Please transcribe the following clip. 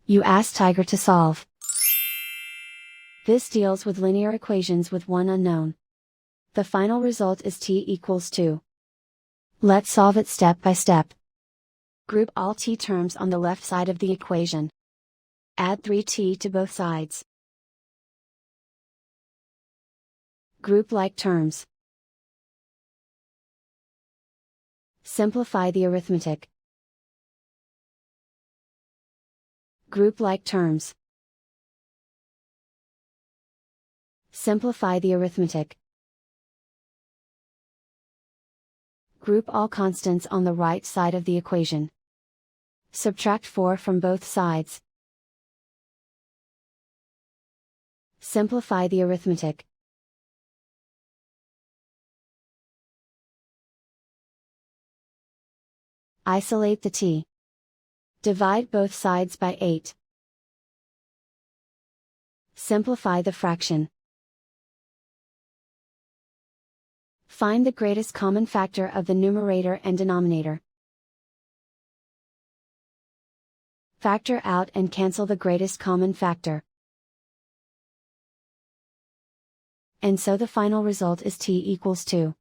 You ask Tiger to solve. This deals with linear equations with one unknown. The final result is t equals 2. Let's solve it step by step. Group all t terms on the left side of the equation. Add 3t to both sides. Group like terms. Simplify the arithmetic. Group like terms. Simplify the arithmetic. Group all constants on the right side of the equation. Subtract 4 from both sides. Simplify the arithmetic. Isolate the t. Divide both sides by 8. Simplify the fraction. Find the greatest common factor of the numerator and denominator. Factor out and cancel the greatest common factor. And so the final result is t equals 2.